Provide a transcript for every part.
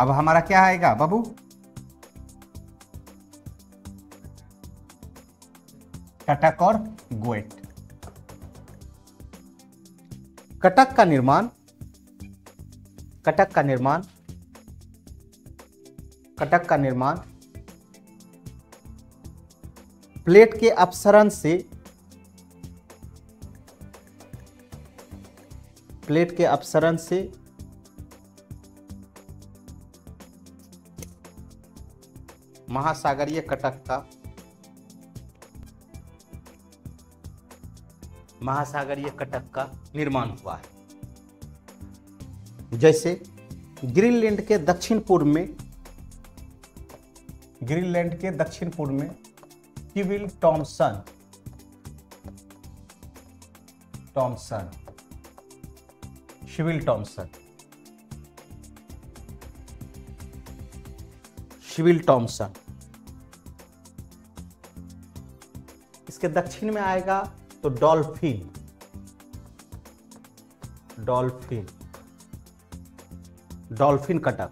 अब हमारा क्या आएगा बाबू? कटक और गोएट। कटक का निर्माण प्लेट के अपसरण से महासागरीय कटक का निर्माण हुआ है। जैसे ग्रीनलैंड के दक्षिण पूर्व में सिविल टॉमसन इसके दक्षिण में आएगा तो डॉल्फिन कटक।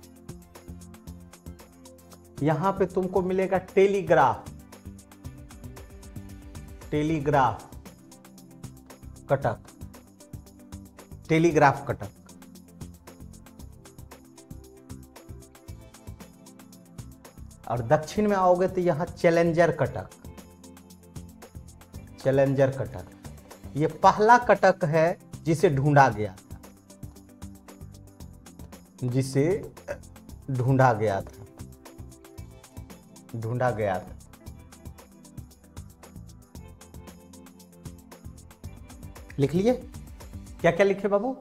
यहां पे तुमको मिलेगा टेलीग्राफ कटक। और दक्षिण में आओगे तो यहां चैलेंजर कटक। ये पहला कटक है जिसे ढूंढा गया था। लिख लिए? क्या क्या लिखे बाबू?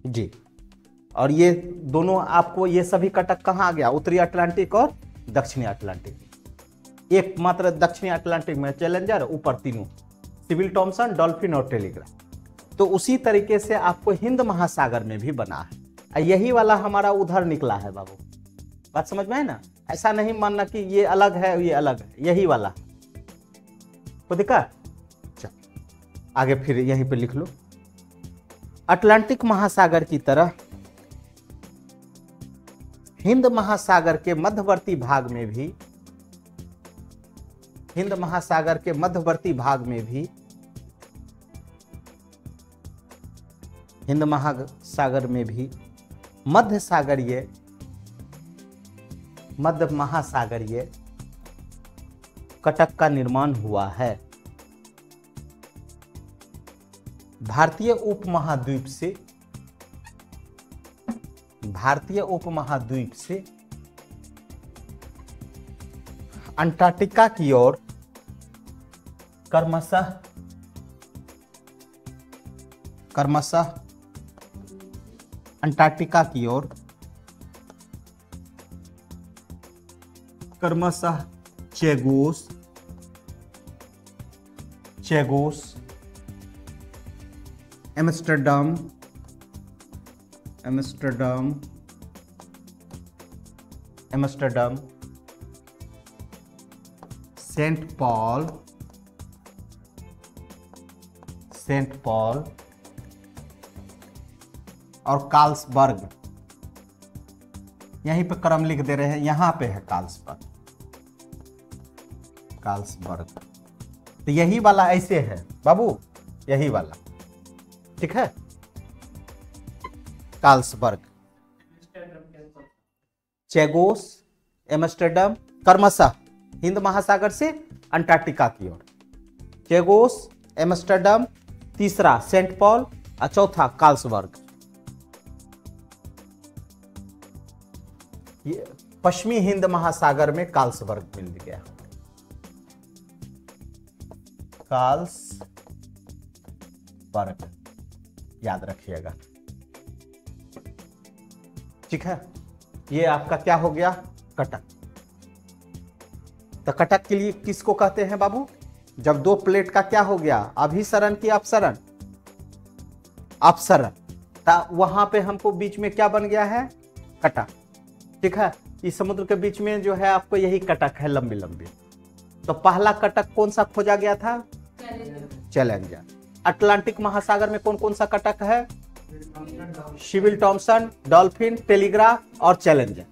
जी। और ये दोनों आपको, ये सभी कटक कहाँ आ गया? उत्तरी अटलांटिक और दक्षिणी अटलांटिक। एक मात्र दक्षिणी अटलांटिक में चैलेंजर, ऊपर तीनों सिविल टॉमसन, डॉल्फिन और टेलीग्राफ। तो उसी तरीके से आपको हिंद महासागर में भी बना है। यही वाला हमारा उधर निकला है बाबू। बात समझ में है ना? ऐसा नहीं मानना कि ये अलग है, ये अलग है, यही वाला। तो देखा? चल आगे फिर यहीं पे लिख लो। अटलांटिक महासागर की तरह हिंद महासागर के मध्यवर्ती भाग में भी मध्य महासागरीय कटक का निर्माण हुआ है। भारतीय उपमहाद्वीप से अंटार्कटिका की ओर क्रमशः अंटार्कटिका की ओर चेगोस, एम्स्टर्डम, सेंट पॉल और कार्लसबर्ग। यहीं पे क्रम लिख दे रहे हैं, यहां पे है कार्लसबर्ग। तो यही वाला ऐसे है बाबू, यही वाला, ठीक है। कार्लसबर्ग, चेगोस, एम्स्टर्डम, क्रमशः हिंद महासागर से अंटार्कटिका की ओर। चेगोस, एम्स्टर्डम, तीसरा सेंट पॉल और चौथा कार्लसबर्ग। ये पश्चिमी हिंद महासागर में कार्लसबर्ग मिल गया। कार्लसबर्ग याद रखिएगा, ठीक है। ये आपका क्या हो गया? कटक। तो कटक के लिए किसको कहते हैं बाबू? जब दो प्लेट का क्या हो गया? अभिसरण की अपसरण? वहां पे हमको बीच में क्या बन गया है? कटक, ठीक है। इस समुद्र के बीच में जो है आपको यही कटक है, लंबी लंबी। तो पहला कटक कौन सा खोजा गया था? चैलेंजर। अटलांटिक महासागर में कौन कौन सा कटक है? सिविल टॉमसन, डॉल्फिन, टेलीग्राफ और चैलेंजर।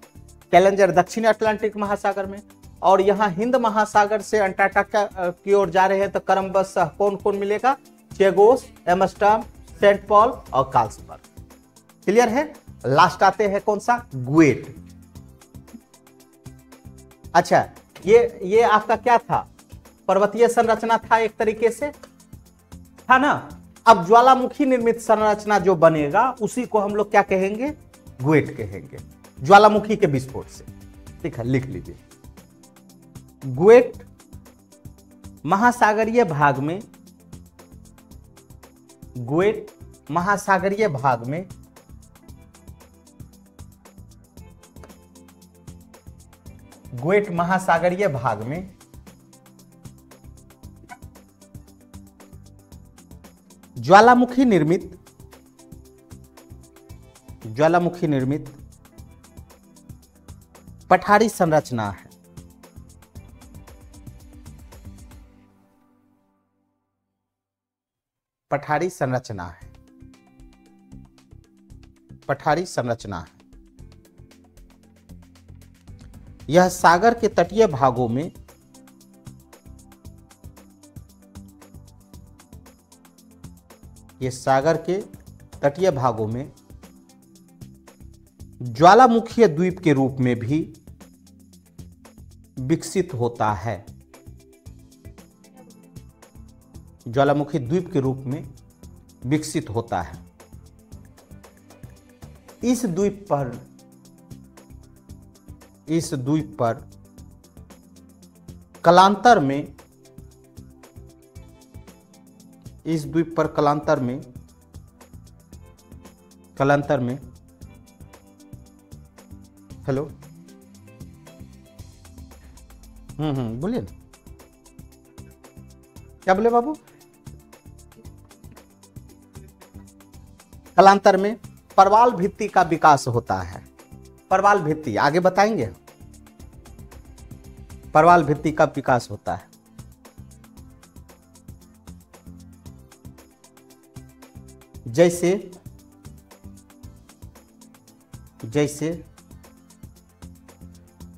चैलेंजर दक्षिणी अटलांटिक महासागर में, और यहाँ हिंद महासागर से अंटार्कटिका की ओर जा रहे हैं तो क्रमबश कौन कौन मिलेगा? चेगोस, एमस्टर्डम, सेंट पॉल और कार्लसबर्ग। क्लियर है? लास्ट आते हैं कौन सा? ग्वेट। अच्छा, ये आपका क्या था? पर्वतीय संरचना था एक तरीके से, था ना। अब ज्वालामुखी निर्मित संरचना जो बनेगा उसी को हम लोग क्या कहेंगे? ग्वेट कहेंगे, ज्वालामुखी के विस्फोट से। ठीक है, लिख लीजिए। ग्वेट महासागरीय भाग में, ग्वेट महासागरीय भाग में ग्वेट महासागरीय भाग में ज्वालामुखी निर्मित पठारी संरचना है। पठारी संरचना है, पठारी संरचना है। यह सागर के तटीय भागों में ज्वालामुखीय द्वीप के रूप में भी विकसित होता है। ज्वालामुखी द्वीप के रूप में विकसित होता है। इस द्वीप पर कालांतर में हेलो, बोलिए ना, क्या बोले बाबू? कालांतर में परवाल भित्ति का विकास होता है। परवाल भित्ति आगे बताएंगे। परवाल भित्ति का विकास होता है।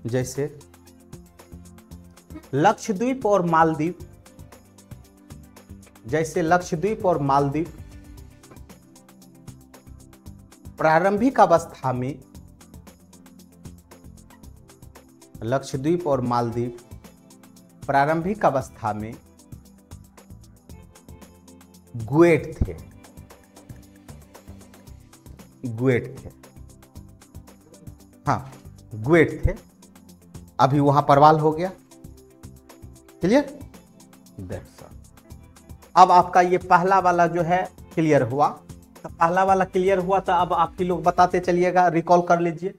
जैसे लक्षद्वीप और मालदीव, प्रारंभिक अवस्था में, लक्षद्वीप और मालदीव प्रारंभिक अवस्था में ग्वेट थे। हाँ, ग्वेट थे। अभी वहां परवाल हो गया। क्लियर? That's all. अब आपका ये पहला वाला जो है क्लियर हुआ। तो पहला वाला क्लियर हुआ तो अब आपके लोग बताते चलिएगा, रिकॉल कर लीजिए।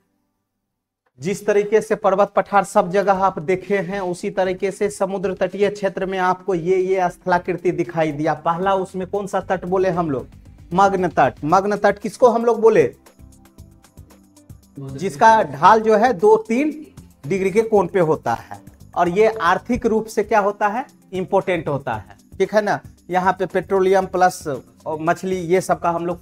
जिस तरीके से पर्वत पठार सब जगह आप देखे हैं उसी तरीके से समुद्र तटीय क्षेत्र में आपको ये स्थलाकृति दिखाई दिया। पहला उसमें कौन सा तट बोले हम लोग? मग्न तट। मग्न तट किसको हम लोग बोले? जिसका ढाल जो है 2-3 डिग्री के कोण पे होता है, और ये आर्थिक रूप से क्या होता है? इंपोर्टेंट होता है। ठीक है ना। यहाँ पे पेट्रोलियम प्लस मछली ये सब का हम लोग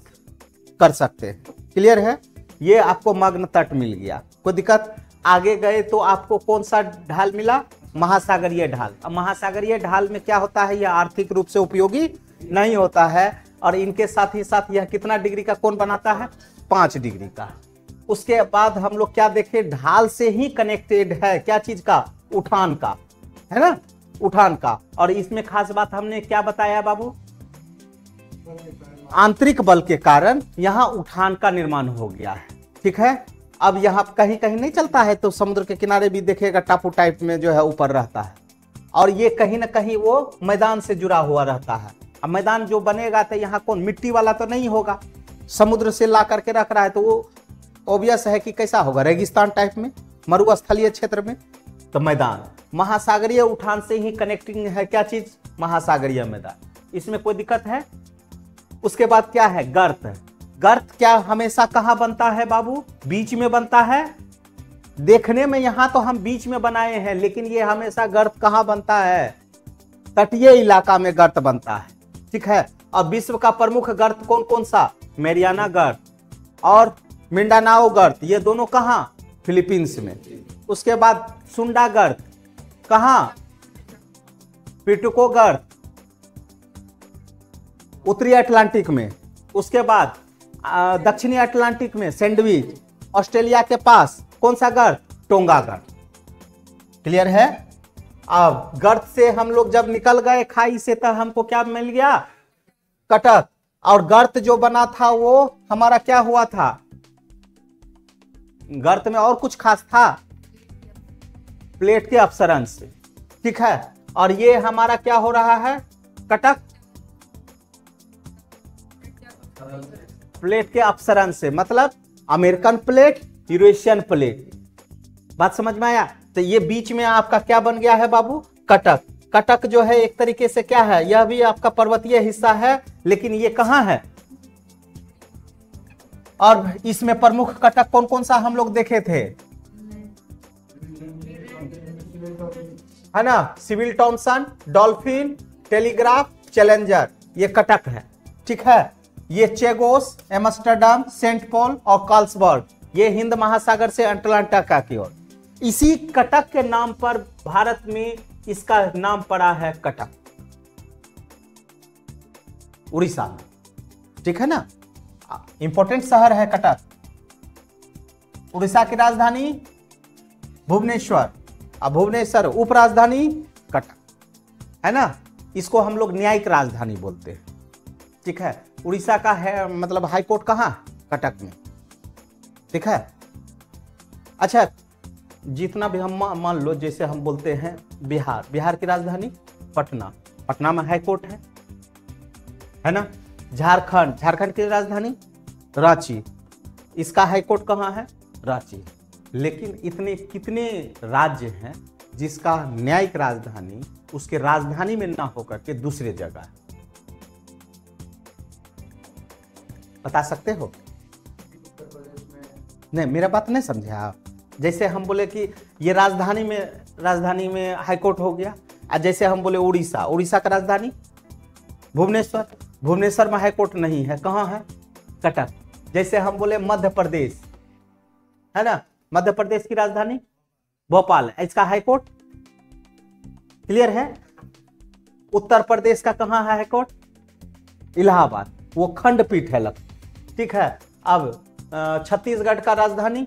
कर सकते हैं। क्लियर है? ये आपको मग्न तट मिल गया, कोई दिक्कत? आगे गए तो आपको कौन सा ढाल मिला? महासागरीय ढाल। अब महासागरीय ढाल में क्या होता है? यह आर्थिक रूप से उपयोगी नहीं होता है, और इनके साथ ही साथ यह कितना डिग्री का कोण बनाता है? 5 डिग्री का। उसके बाद हम लोग क्या देखे? ढाल से ही कनेक्टेड है क्या चीज का? उठान का, है ना, उठान का। और इसमें खास बात हमने क्या बताया बाबू? आंतरिक बल के कारण यहां उठान का निर्माण हो गया है। ठीक है। अब यहां कहीं कहीं नहीं चलता है तो समुद्र के किनारे भी देखिएगा टापू टाइप में जो है ऊपर रहता है, और ये कहीं ना कहीं वो मैदान से जुड़ा हुआ रहता है। अब मैदान जो बनेगा तो यहाँ कौन? मिट्टी वाला तो नहीं होगा, समुद्र से ला करके रख रहा है तो वो ऑब्वियस है कि कैसा होगा? रेगिस्तान टाइप में, मरुस्थलीय क्षेत्र में। तो मैदान महासागरीय उठान से ही कनेक्टिंग है क्या चीज? महासागरीय मैदान। इसमें कोई दिक्कत है? उसके बाद क्या है? गर्त। गर्त क्या हमेशा कहां बनता है बाबू? बीच में बनता है। देखने में यहां तो हम बीच में बनाए हैं, लेकिन ये हमेशा गर्त कहां बनता है? तटीय इलाका में गर्त बनता है। ठीक है। और विश्व का प्रमुख गर्त कौन कौन सा? मैरियाना गर्त और मिंडानाओ गर्त, ये दोनों कहाँ? फिलीपींस में। उसके बाद सुंडा गर्त कहाँ? पिटुको गर्त उत्तरी अटलांटिक में। उसके बाद दक्षिणी अटलांटिक में सैंडविच। ऑस्ट्रेलिया के पास कौन सा गर्त? टोंगा गर्त। क्लियर है? अब गर्त से हम लोग जब निकल गए खाई से, तो हमको क्या मिल गया? कटक। और गर्त जो बना था वो हमारा क्या हुआ था? गर्त में और कुछ खास था? प्लेट के अपसरण से। ठीक है, और ये हमारा क्या हो रहा है? कटक प्लेट के अपसरण से, मतलब अमेरिकन प्लेट, यूरेशियन प्लेट। बात समझ में आया? तो ये बीच में आपका क्या बन गया है बाबू? कटक। कटक जो है एक तरीके से क्या है? यह भी आपका पर्वतीय हिस्सा है, लेकिन ये कहां है? और इसमें प्रमुख कटक कौन कौन सा हम लोग देखे थे, है ना? Civil Thomson, Dolphin, Telegraph, Challenger, ये कटक है। ठीक है, ये चेगोस, एम्स्टर्डम, सेंट पॉल और कार्लसबर्ग, ये हिंद महासागर से अटलांटा की ओर। इसी कटक के नाम पर भारत में इसका नाम पड़ा है कटक, उड़ीसा में। ठीक है ना? इंपॉर्टेंट शहर है कटक। उड़ीसा की राजधानी भुवनेश्वर, अब भुवनेश्वर उपराजधानी कटक, है ना? इसको हम लोग न्यायिक राजधानी बोलते हैं। ठीक है, उड़ीसा का है मतलब हाईकोर्ट कहां? कटक में। ठीक है, अच्छा, जितना भी हम मान लो, जैसे हम बोलते हैं बिहार, बिहार की राजधानी पटना, पटना में हाईकोर्ट है ना? झारखंड, झारखंड की राजधानी रांची, इसका हाईकोर्ट कहाँ है? रांची। लेकिन इतने कितने राज्य हैं जिसका न्यायिक राजधानी उसके राजधानी में ना होकर के दूसरे जगह है? बता सकते हो? नहीं, मेरा बात नहीं समझे आप। जैसे हम बोले कि ये राजधानी में हाईकोर्ट हो गया, और जैसे हम बोले उड़ीसा, उड़ीसा का राजधानी भुवनेश्वर, भुवनेश्वर में हाईकोर्ट नहीं है, कहाँ है? कटक। जैसे हम बोले मध्य प्रदेश, है ना? मध्य प्रदेश की राजधानी भोपाल, इसका हाईकोर्ट क्लियर है? उत्तर प्रदेश का कहाँ है हाईकोर्ट? इलाहाबाद, वो खंडपीठ है लगता। ठीक है, अब छत्तीसगढ़ का राजधानी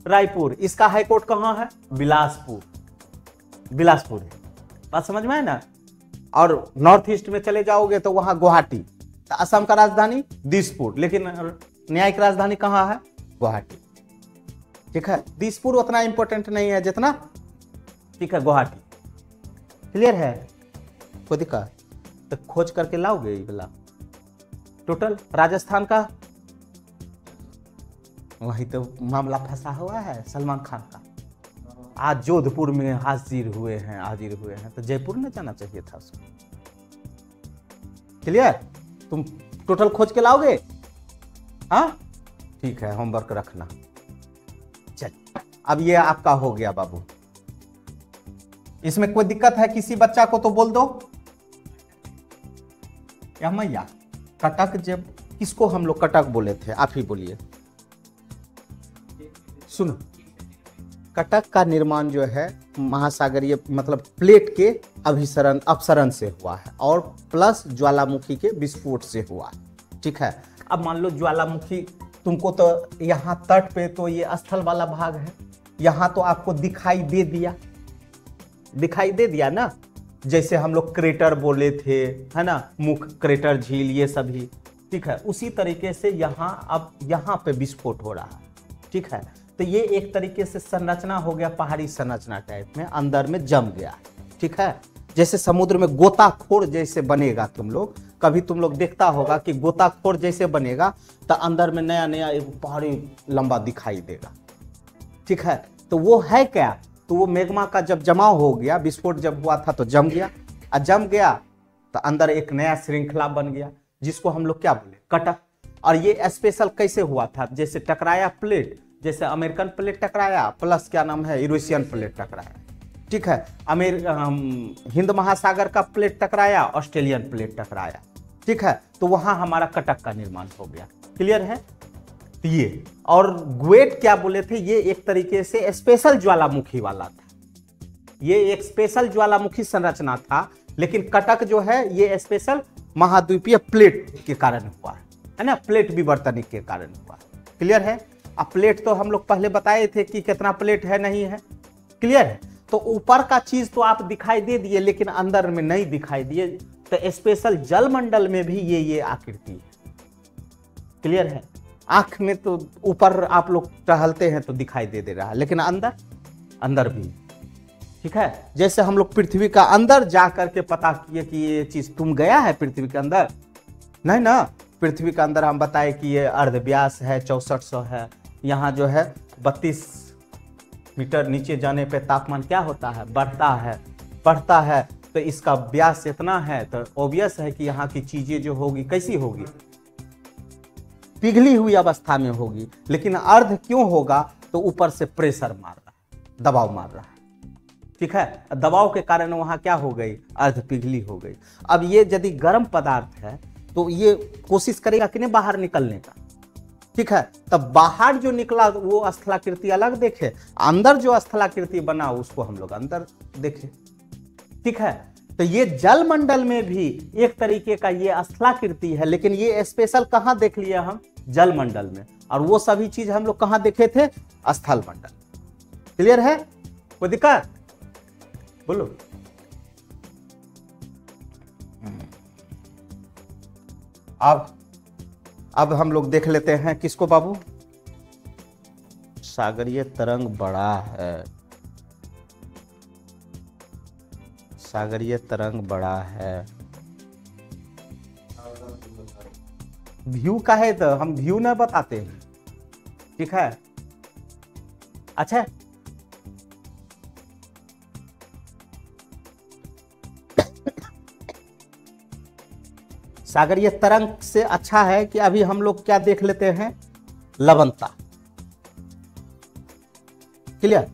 रायपुर, इसका हाईकोर्ट कहाँ है? बिलासपुर, बिलासपुर है। बात समझ में है ना? और नॉर्थ ईस्ट में चले जाओगे तो वहां गुवाहाटी, तो असम का राजधानी दिसपुर, लेकिन न्यायिक राजधानी कहाँ है? गुवाहाटी। ठीक है, दिसपुर उतना इंपॉर्टेंट नहीं है जितना, ठीक है, गुवाहाटी। क्लियर है? कोई दिक्कत? तो खोज करके लाओगे ये वाला टोटल राजस्थान का? वही तो मामला फंसा हुआ है सलमान खान का। आज जोधपुर में हाजिर हुए हैं, तो जयपुर में जाना चाहिए था उसको। क्लियर? तुम टोटल खोज के लाओगे? हाँ, ठीक है, होमवर्क रखना। चल, अब ये आपका हो गया बाबू। इसमें कोई दिक्कत है किसी बच्चा को तो बोल दो। या मैया, कटक जब किसको हम लोग कटक बोले थे? आप ही बोलिए। सुनो, कटक का निर्माण जो है महासागरीय मतलब प्लेट के अपसरण से हुआ है, और प्लस ज्वालामुखी के विस्फोट से हुआ है। ठीक है, अब मान लो ज्वालामुखी, तुमको तो यहाँ तट पे तो ये स्थल वाला भाग है, यहाँ तो आपको दिखाई दे दिया ना, जैसे हम लोग क्रेटर बोले थे, है ना? मुख क्रेटर, झील, ये सभी। ठीक है, उसी तरीके से यहाँ अब यहाँ पे विस्फोट हो रहा है। ठीक है, तो ये एक तरीके से संरचना हो गया पहाड़ी संरचना टाइप में, अंदर में जम गया। ठीक है, जैसे समुद्र में गोताखोर जैसे बनेगा, तुम लोग देखता होगा कि गोताखोर जैसे बनेगा तो अंदर में नया नया एक पहाड़ी लंबा दिखाई देगा। ठीक है, तो वो है क्या? तो वो मैग्मा का जब जमाव हो गया, विस्फोट जब हुआ था तो जम गया, और जम गया तो अंदर एक नया श्रृंखला बन गया, जिसको हम लोग क्या बोले? कटक। और ये स्पेशल कैसे हुआ था? जैसे टकराया प्लेट, जैसे अमेरिकन प्लेट टकराया प्लस क्या नाम है, यूरेशियन प्लेट टकराया। ठीक है, हिंद महासागर का प्लेट टकराया, ऑस्ट्रेलियन प्लेट टकराया। ठीक है, तो वहां हमारा कटक का निर्माण हो गया। क्लियर है? तो ये और ग्वेट क्या बोले थे, ये एक तरीके से स्पेशल ज्वालामुखी वाला था, ये एक स्पेशल ज्वालामुखी संरचना था, लेकिन कटक जो है ये स्पेशल महाद्वीपीय प्लेट के कारण हुआ है ना, प्लेट विवर्तनिक के कारण हुआ। क्लियर है? अब प्लेट तो हम लोग पहले बताए थे कि कितना प्लेट है नहीं है। क्लियर है? तो ऊपर का चीज तो आप दिखाई दे दिए, लेकिन अंदर में नहीं दिखाई दिए, तो स्पेशल जल मंडल में भी ये आकृति है। क्लियर है? आंख में तो ऊपर आप लोग टहलते हैं तो दिखाई दे रहा है, लेकिन अंदर भी। ठीक है, जैसे हम लोग पृथ्वी का अंदर जा करके पता किए कि ये चीज तुम गया है पृथ्वी के अंदर, नहीं ना, पृथ्वी के अंदर हम बताए कि ये अर्धव्यास है 6400 है, यहाँ जो है 32 मीटर नीचे जाने पे तापमान क्या होता है, बढ़ता है, तो इसका व्यास इतना है, तो ऑब्वियस है कि यहाँ की चीजें जो होगी कैसी होगी, पिघली हुई अवस्था में होगी। लेकिन अर्ध क्यों होगा, तो ऊपर से प्रेशर मार रहा है, दबाव मार रहा है। ठीक है, दबाव के कारण वहां क्या हो गई, अर्ध पिघली हो गई। अब ये यदि गर्म पदार्थ है तो ये कोशिश करेगा कि नहीं बाहर निकलने का। ठीक है, तब बाहर जो निकला वो स्थलाकृति अलग देखे, अंदर जो स्थलाकृति बना उसको हम लोग अंदर देखे। ठीक है, तो ये जल मंडल में भी एक तरीके का ये स्थलाकृति है, लेकिन ये स्पेशल कहां देख लिया हम, जल मंडल में, और वो सभी चीज हम लोग कहां देखे थे, स्थल मंडल। क्लियर है? कोई दिक्कत बोलो। अब हम लोग देख लेते हैं किसको बाबू, सागरीय तरंग बड़ा है, सागरीय तरंग बड़ा है। व्यू का है तो हम व्यू ना बताते हैं। ठीक है, अच्छा सागरीय तरंग से अच्छा है कि अभी हम लोग क्या देख लेते हैं, लवणता। क्लियर?